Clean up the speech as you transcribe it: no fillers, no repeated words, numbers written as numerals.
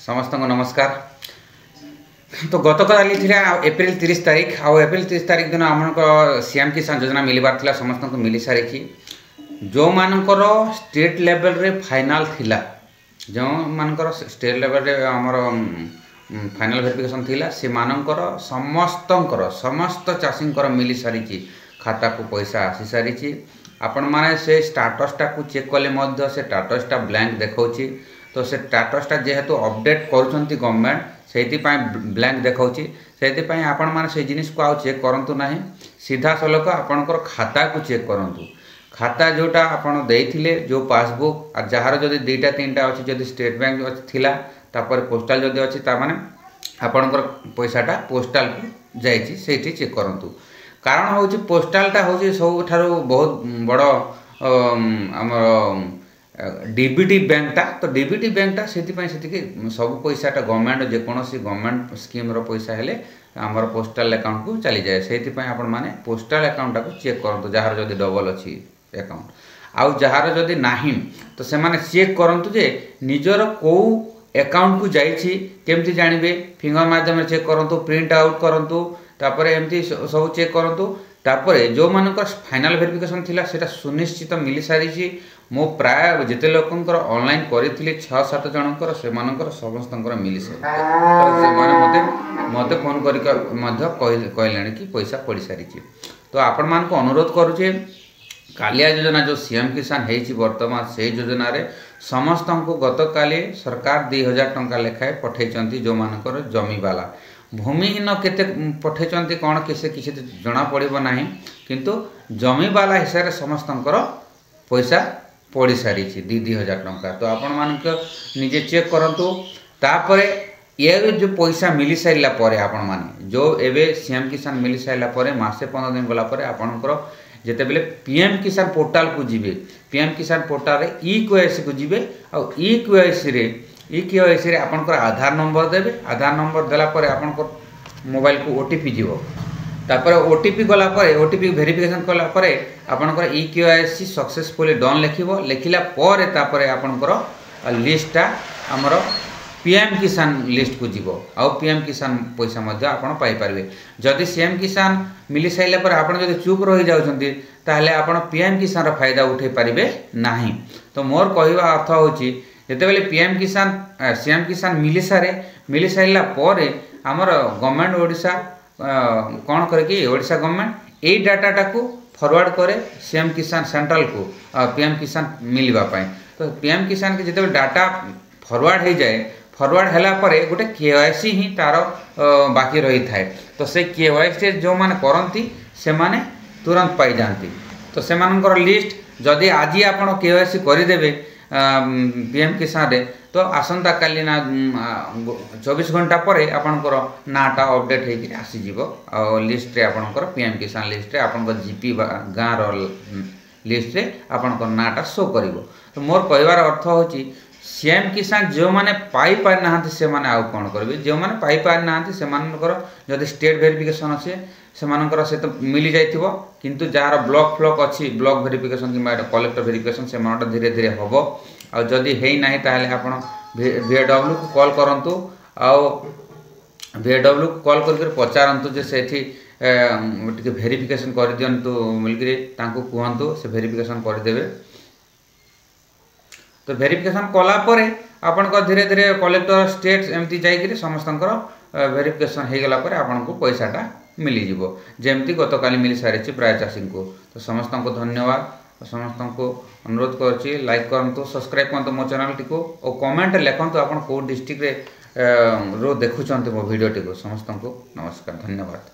समस्त को नमस्कार। तो गतकाली एप्रिल 30 तारीख एप्रिल 30 तारीख दिन आम सीएम किसान योजना मिलबार थिला समस्त को मिल सारी। जो मानकर स्टेट लेवल रे फाइनल थिला जो मानकर स्टेट लेवल रे हमर फाइनल वेरिफिकेशन थिला से मानकर समस्त चाषी मिल सारी खाता को पैसा आसी सारी। आपण माने से स्टाटसटा को चेक कले मध्य से स्टाटसटा ब्लैंक देखौची। तो से स्टाटसटा जेहेतु अपडेट करूछंती गवर्नमेंट से ब्लैंक देखौची से आपण माने से जिनिस को आउ चेक करंतु नाही, सीधा सलक आपणकर खाता को चेक करंतु। खाता जोटा आपण देइथिले जो पासबुक और जहार जदि दुईटा तीनटा अछि जदि स्टेट बैंक थिला तापर पोस्टल जदि अछि ता माने आपणकर पैसाटा पोस्टल को जाइछि सेठी चेक करंतु। कारण होची पोस्टलटा होची सबठारो बहुत बड़ हमर डीबीटी बैंकटा। तो डीबीटी बैंकटा से सब पैसाटा गवर्नमेंट जेकोसी गवर्नमेंट स्कीम रो पैसा हेले आमर पोस्टल अकाउंट को चली जाए। से आपण माने पोस्टल अकाउंट को चेक करंतु जहार जदि डबल अछि अकाउंट आउ जहार जदि नाही तो से माने चेक करंतु जे निजर को अकाउंट को जाइछि केमति जानिबे। फिंगर माध्यम चेक करंतु, प्रिंट आउट करंतु, तापर एमती सब चेक करंतु। तापर जो मानकर फाइनल वेरिफिकेशन थिला सेटा सुनिश्चित मिल सारी। मो प्राय जिते लोकंकर ऑनलाइन करिथिले 6-7 जनकर से मानकर समस्तंकर मिल सारी। से माने मते फोन करिक मध्य कहलेनी कि पैसा पड़ी सारी। तो आपण मान को अनुरोध करूचे कालिया योजना जो सीएम किसान हेछि वर्तमान से योजना रे समस्त को गतकाली सरकार 2000 टंका लेखाए पठेचंती। जो मानकर जमी वाला भूमिहीन केते पठेचंती कौन किसे किसी जना पड़िबो नाही, किंतु जमी वाला हिसाब रे समस्तंकर पैसा पड़ी सारी 2000 टंका। तो आपण मान निजे चेक करंतु। तापरे ये जो पैसा मिल सारा पर आपण माने जो एबे सीएम किसान मिल सारा पर मासे 15 दिन गला पर आपणकर जेते बेले पीएम किसान पोर्टल को जीवे, पीएम किसान पोर्टल रे ई-केवाईसी को जीवे आ ई-केवाईसी रे आपणकर आधार नंबर देबे। आधार नंबर देला पर आपणकर मोबाइल को ओटीपी जीवो। तापर ओटीपी गला पर ओटीपी वेरिफिकेशन कला पर आपणकर ई-केवाईसी सक्सेसफुली डन लिखिबो। लिखिला पर तापर आपणकर लिस्टटा हमर पीएम किसान लिस्ट को जीवो आ पीएम किसान पैसा मध्य आपण पाई परबे। जदि सीएम किसान मिली साइला पर आपण जदि चुप रही जाउछंती ताहले आपण पीएम किसान रा फायदा उठे परिबे नाही। तो मोर कहवा अर्थ होची जेते बेले पीएम किसान सीएम किसान मिली साइला पर हमर गवर्नमेंट ओडिसा कोन करे कि ओडिसा गवर्नमेंट एई डाटाटा को फॉरवर्ड करे सीएम किसान सेंट्रल को पीएम किसान मिलवा पाए। तो पीएम किसान के जेते डाटा फॉरवर्ड हो जाए, फॉरवर्ड हैला परे गोटे केवाईसी ही तार बाकी रही थाए। तो से केवाईसी जो माने करंती से माने तुरंत पाई जानती। तो से मानकर लिस्ट जदि आज आपण केवाईसी करदेवे पीएम किसान रे तो आसंता काली ना 24 घंटा पर आपणकर नाटा अपडेट होकर आसीज लिस्ट रे आपणकर पीएम किसान लिस्ट रे आपणकर जीपी गाँव रो लिस्ट रे आपणकर नाटा शो करिवो। तो मोर कहवार अर्थ होची सीएम किसान जो माने पाई पार नाहंती से माने आउ कोन करबे। जो माने पाई पार नाहंती से मानकर जदि स्टेट वेरिफिकेशन अछि से मानकर से तो मिली जाइथिबो, किंतु जार ब्लॉक फ्लॉक अछि ब्लॉक वेरिफिकेशन कि कलेक्टर वेरिफिकेशन से मानटा धीरे धीरे हबो। आ जदि हेई नाही ताहले आपण VAW को कॉल करंतु आ VAW को कॉल करके पचारंतु जे सेठी टिके वेरिफिकेशन कर दियंतु मिलकरी तांको कहंतु से वेरिफिकेशन कर देबे। तो वेरिफिकेशन कला परे आपण को धीरे धीरे कलेक्टर स्टेट एमती जाई समस्तंकर वेरिफिकेशन हो गला परे आपण को पैसाटा मिली जिवो जेमती गतकाली मिल सारी प्राय चाषी को। तो समस्त को धन्यवाद। समस्त को अनुरोध करछि लाइक करंतु, सब्सक्राइब करंतु मो चैनल टी को और कमेंट लिखंतु आपण को डिस्ट्रिक्ट रे रो देखुचंते मो वीडियो टी को। समस्त को नमस्कार, धन्यवाद।